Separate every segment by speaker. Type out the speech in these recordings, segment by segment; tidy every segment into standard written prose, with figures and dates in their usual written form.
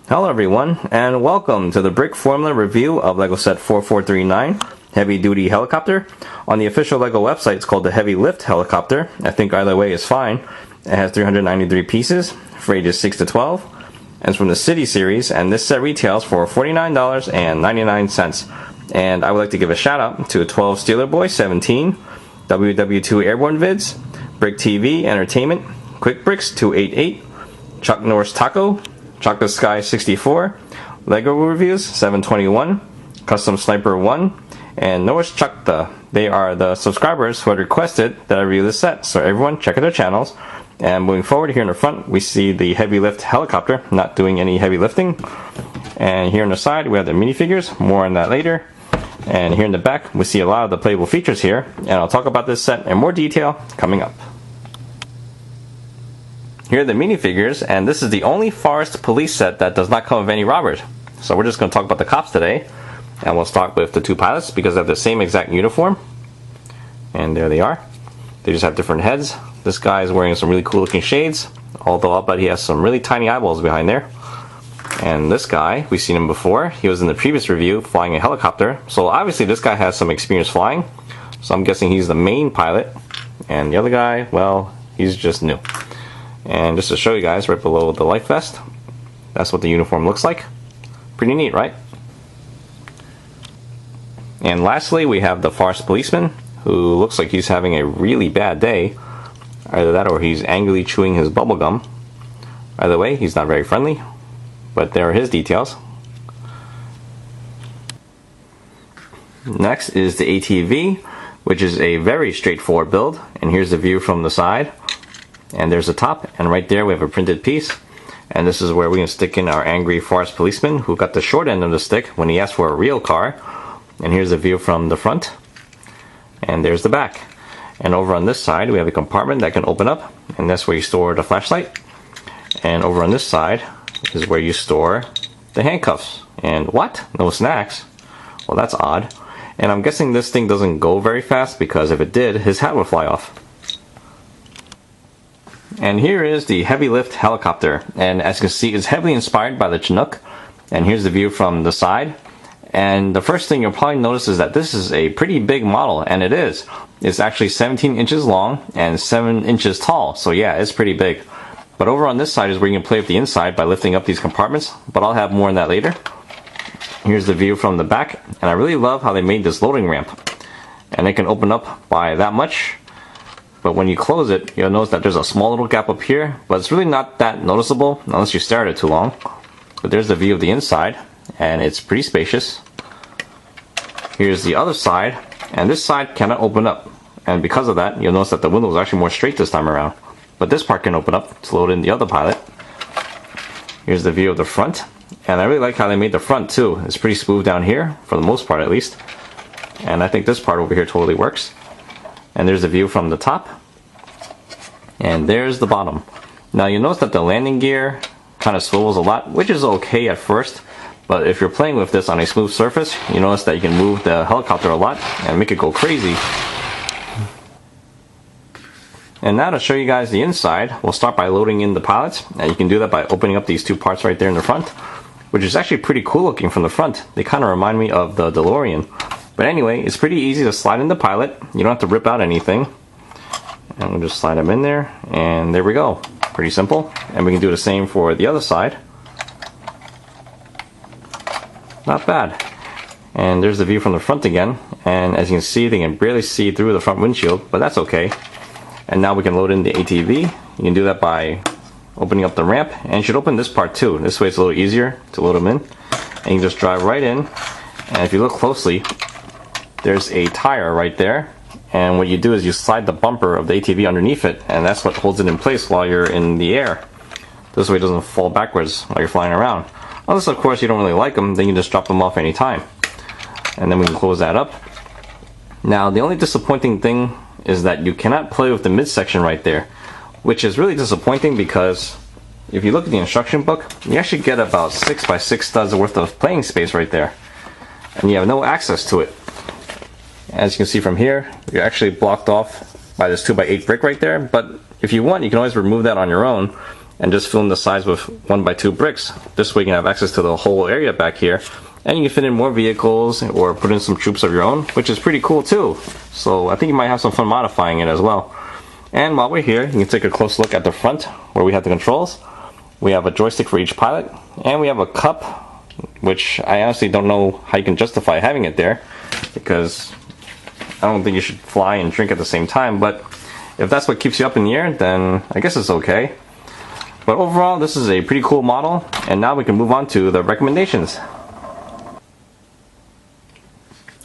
Speaker 1: Hello everyone, and welcome to the Brickformula review of LEGO set 4439 Heavy Duty Helicopter. On the official LEGO website, it's called the Heavy Lift Helicopter. I think either way is fine. It has 393 pieces for ages 6 to 12, and it's from the City series, and this set retails for $49.99. And I would like to give a shout out to 12 Steeler Boy 17, WW2 Airborne Vids, Brick TV Entertainment, Quick Bricks 288, Chuck Norris Taco, Chocolate Sky 64, LEGO Reviews 721, Custom Sniper 1, and Norris Chukta. They are the subscribers who had requested that I review this set, so everyone check out their channels. And moving forward, here in the front we see the Heavy Lift Helicopter, not doing any heavy lifting. And here on the side we have the minifigures, more on that later. And here in the back we see a lot of the playable features here, and I'll talk about this set in more detail coming up. Here are the minifigures, and this is the only Forest Police set that does not come with any robbers. So we're just going to talk about the cops today, and we'll start with the two pilots because they have the same exact uniform. And there they are. They just have different heads. This guy is wearing some really cool looking shades, although I'll bet he has some really tiny eyeballs behind there. And this guy, we've seen him before. He was in the previous review flying a helicopter. So obviously this guy has some experience flying, so I'm guessing he's the main pilot. And the other guy, well, he's just new. And just to show you guys, right below the life vest, that's what the uniform looks like. Pretty neat, right? And lastly, we have the Forest Policeman, who looks like he's having a really bad day. Either that or he's angrily chewing his bubble gum. Either way, he's not very friendly, but there are his details. Next is the ATV, which is a very straightforward build, and here's the view from the side. And there's the top, and right there we have a printed piece, and this is where we can stick in our angry forest policeman who got the short end of the stick when he asked for a real car. And here's the view from the front, and there's the back. And over on this side we have a compartment that can open up, and that's where you store the flashlight. And over on this side is where you store the handcuffs. And what? No snacks? Well, that's odd. And I'm guessing this thing doesn't go very fast, because if it did, his hat would fly off. And here is the Heavy Lift Helicopter, and as you can see, it's heavily inspired by the Chinook. And here's the view from the side. And the first thing you'll probably notice is that this is a pretty big model, and it is. It's actually 17 inches long and 7 inches tall, so yeah, it's pretty big. But over on this side is where you can play with the inside by lifting up these compartments, but I'll have more on that later. Here's the view from the back, and I really love how they made this loading ramp. And it can open up by that much. But when you close it, you'll notice that there's a small little gap up here, but it's really not that noticeable unless you stare at it too long. But there's the view of the inside, and it's pretty spacious. Here's the other side, and this side cannot open up. And because of that, you'll notice that the window is actually more straight this time around. But this part can open up to load in the other pilot. Here's the view of the front, and I really like how they made the front too. It's pretty smooth down here, for the most part at least. And I think this part over here totally works. And there's the view from the top, and there's the bottom. Now you notice that the landing gear kind of swivels a lot, which is okay at first, but if you're playing with this on a smooth surface, you notice that you can move the helicopter a lot and make it go crazy. And now to show you guys the inside, we'll start by loading in the pilots, and you can do that by opening up these two parts right there in the front, which is actually pretty cool looking from the front. They kind of remind me of the DeLorean. But anyway, it's pretty easy to slide in the pilot. You don't have to rip out anything. And we'll just slide them in there, and there we go. Pretty simple. And we can do the same for the other side. Not bad. And there's the view from the front again. And as you can see, they can barely see through the front windshield, but that's okay. And now we can load in the ATV. You can do that by opening up the ramp, and you should open this part too. This way it's a little easier to load them in. And you can just drive right in. And if you look closely, there's a tire right there, and what you do is you slide the bumper of the ATV underneath it, and that's what holds it in place while you're in the air. This way it doesn't fall backwards while you're flying around. Unless of course you don't really like them, then you just drop them off anytime. And then we can close that up. Now the only disappointing thing is that you cannot play with the midsection right there, which is really disappointing because if you look at the instruction book, you actually get about 6 by 6 studs worth of playing space right there, and you have no access to it. As you can see from here, you're actually blocked off by this 2x8 brick right there, but if you want, you can always remove that on your own and just fill in the sides with 1x2 bricks. This way you can have access to the whole area back here, and you can fit in more vehicles or put in some troops of your own, which is pretty cool too. So I think you might have some fun modifying it as well. And while we're here, you can take a close look at the front where we have the controls. We have a joystick for each pilot, and we have a cup, which I honestly don't know how you can justify having it there, because I don't think you should fly and drink at the same time, but if that's what keeps you up in the air, then I guess it's okay. But overall, this is a pretty cool model, and now we can move on to the recommendations.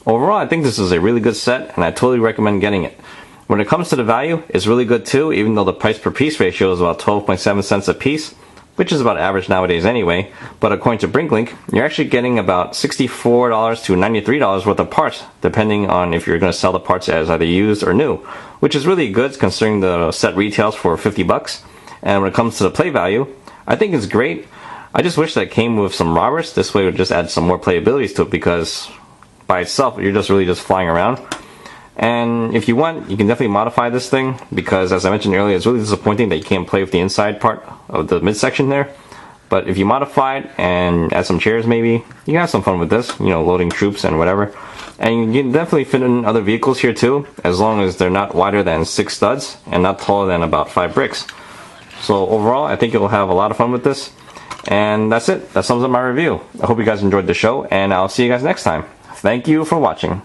Speaker 1: Overall, I think this is a really good set, and I totally recommend getting it. When it comes to the value, it's really good too, even though the price per piece ratio is about 12.7 cents a piece, which is about average nowadays anyway. But according to Brinklink, you're actually getting about $64 to $93 worth of parts, depending on if you're going to sell the parts as either used or new, which is really good considering the set retails for 50 bucks. And when it comes to the play value, I think it's great. I just wish that it came with some robbers. This way it would just add some more playabilities to it, because by itself you're just really just flying around. And if you want, you can definitely modify this thing, because as I mentioned earlier, it's really disappointing that you can't play with the inside part of the midsection there. But if you modify it and add some chairs maybe, you can have some fun with this, you know, loading troops and whatever. And you can definitely fit in other vehicles here too, as long as they're not wider than 6 studs and not taller than about 5 bricks. So overall, I think you'll have a lot of fun with this. And that's it. That sums up my review. I hope you guys enjoyed the show, and I'll see you guys next time. Thank you for watching.